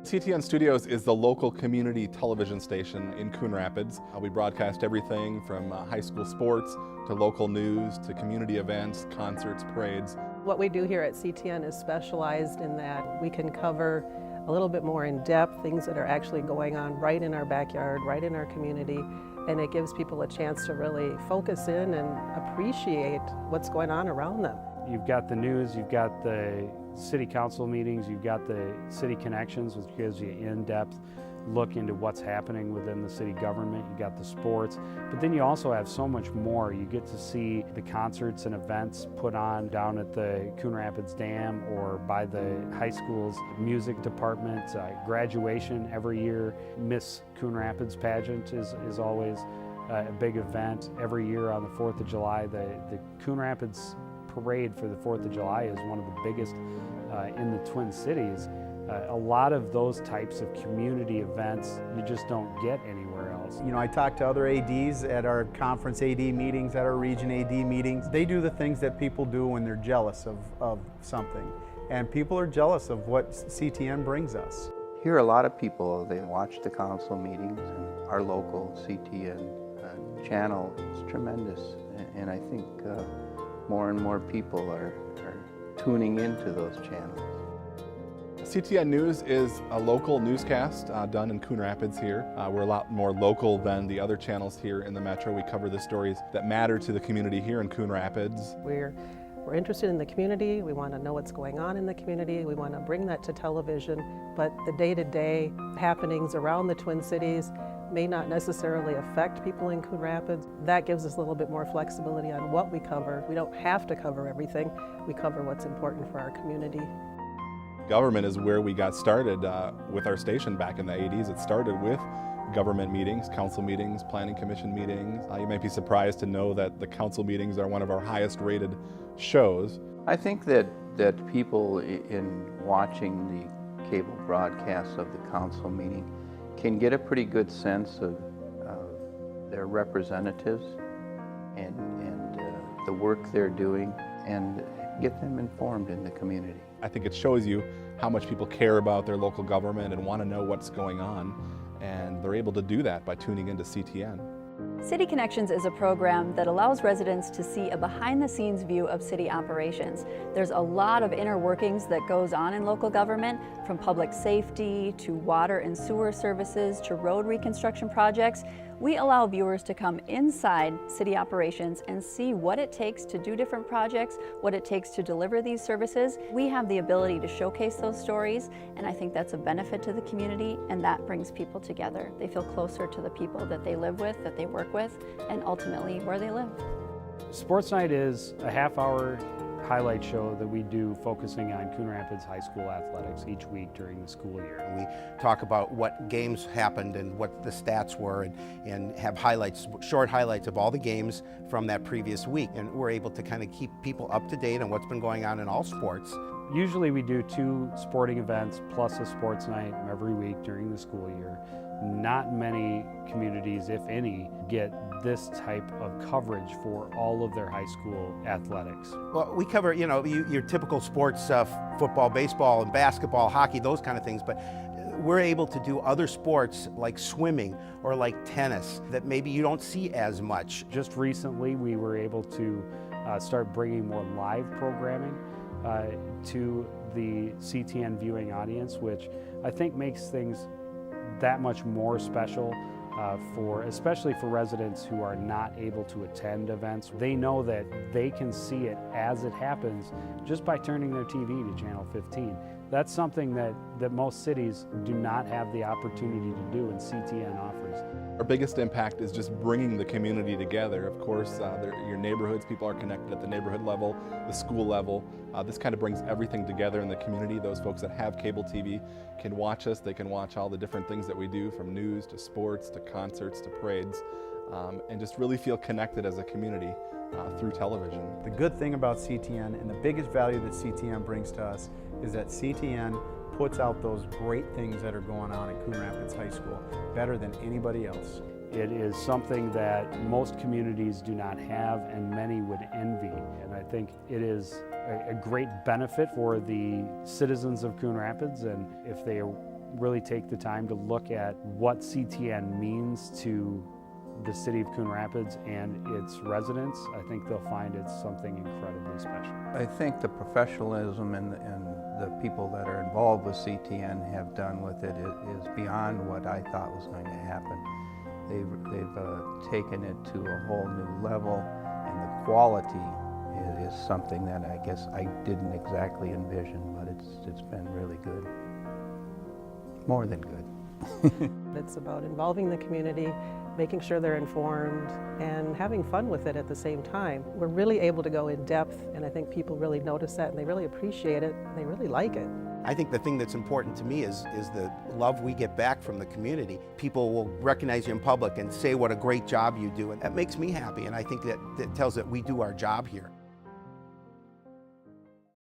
CTN Studios is the local community television station in Coon Rapids. We broadcast everything from high school sports to local news to community events, concerts, parades. What we do here at CTN is specialized in that we can cover a little bit more in depth things that are actually going on right in our backyard, right in our community, and it gives people a chance to really focus in and appreciate what's going on around them. You've got the news, you've got the city council meetings, you've got the city connections, which gives you in-depth look into what's happening within the city government. You got the sports, but then you also have so much more. You get to see the concerts and events put on down at the Coon Rapids Dam or by the high school's music department. Graduation every year. Miss Coon Rapids pageant is always a big event. Every year on the 4th of July, the Coon Rapids parade for the 4th of July is one of the biggest in the Twin Cities. A lot of those types of community events you just don't get anywhere else. You know, I talk to other ADs at our conference AD meetings, at our region AD meetings. They do the things that people do when they're jealous of something. And people are jealous of what CTN brings us. Here a lot of people, they watch the council meetings, and our local CTN channel is tremendous. And I think more and more people are tuning into those channels. CTN News is a local newscast done in Coon Rapids here. We're a lot more local than the other channels here in the metro. We cover the stories that matter to the community here in Coon Rapids. We're interested in the community. We want to know what's going on in the community. We want to bring that to television, but the day-to-day happenings around the Twin Cities may not necessarily affect people in Coon Rapids. That gives us a little bit more flexibility on what we cover. We don't have to cover everything. We cover what's important for our community. Government is where we got started with our station back in the 80s. It started with government meetings, council meetings, planning commission meetings. You might be surprised to know that the council meetings are one of our highest rated shows. I think that people in watching the cable broadcasts of the council meeting can get a pretty good sense of their representatives and the work they're doing, and get them informed in the community. I think it shows you how much people care about their local government and want to know what's going on, and they're able to do that by tuning into CTN. City Connections is a program that allows residents to see a behind-the-scenes view of city operations. There's a lot of inner workings that goes on in local government, from public safety to water and sewer services to road reconstruction projects. We allow viewers to come inside city operations and see what it takes to do different projects, what it takes to deliver these services. We have the ability to showcase those stories, and I think that's a benefit to the community, and that brings people together. They feel closer to the people that they live with, that they work with, and ultimately where they live. Sports Night is a half-hour highlight show that we do focusing on Coon Rapids High School athletics each week during the school year. We talk about what games happened and what the stats were, and have highlights, short highlights of all the games from that previous week. And we're able to kind of keep people up to date on what's been going on in all sports. Usually we do 2 sporting events plus a sports night every week during the school year. Not many communities, if any, get this type of coverage for all of their high school athletics. Well, we cover, you know, your typical sports, football, baseball, and basketball, hockey, those kind of things, but we're able to do other sports like swimming or like tennis that maybe you don't see as much. Just recently we were able to start bringing more live programming to the CTN viewing audience, which I think makes things that much more special especially for residents who are not able to attend events. They know that they can see it as it happens just by turning their TV to channel 15. That's something that most cities do not have the opportunity to do, and CTN offers. Our biggest impact is just bringing the community together. Of course, your neighborhoods, people are connected at the neighborhood level, the school level. This kind of brings everything together in the community. Those folks that have cable TV can watch us. They can watch all the different things that we do, from news to sports to concerts to parades, and just really feel connected as a community through television. The good thing about CTN and the biggest value that CTN brings to us is that CTN puts out those great things that are going on at Coon Rapids High School better than anybody else. It is something that most communities do not have and many would envy, and I think it is a great benefit for the citizens of Coon Rapids, and if they really take the time to look at what CTN means to the city of Coon Rapids and its residents, I think they'll find it's something incredibly special. I think the professionalism and the people that are involved with CTN have done with it is beyond what I thought was going to happen. They've taken it to a whole new level, and the quality is something that I guess I didn't exactly envision, but it's been really good. More than good. It's about involving the community, making sure they're informed, and having fun with it at the same time. We're really able to go in depth, and I think people really notice that, and they really appreciate it, and they really like it. I think the thing that's important to me is the love we get back from the community. People will recognize you in public and say what a great job you do, and that makes me happy, and I think that tells that we do our job here.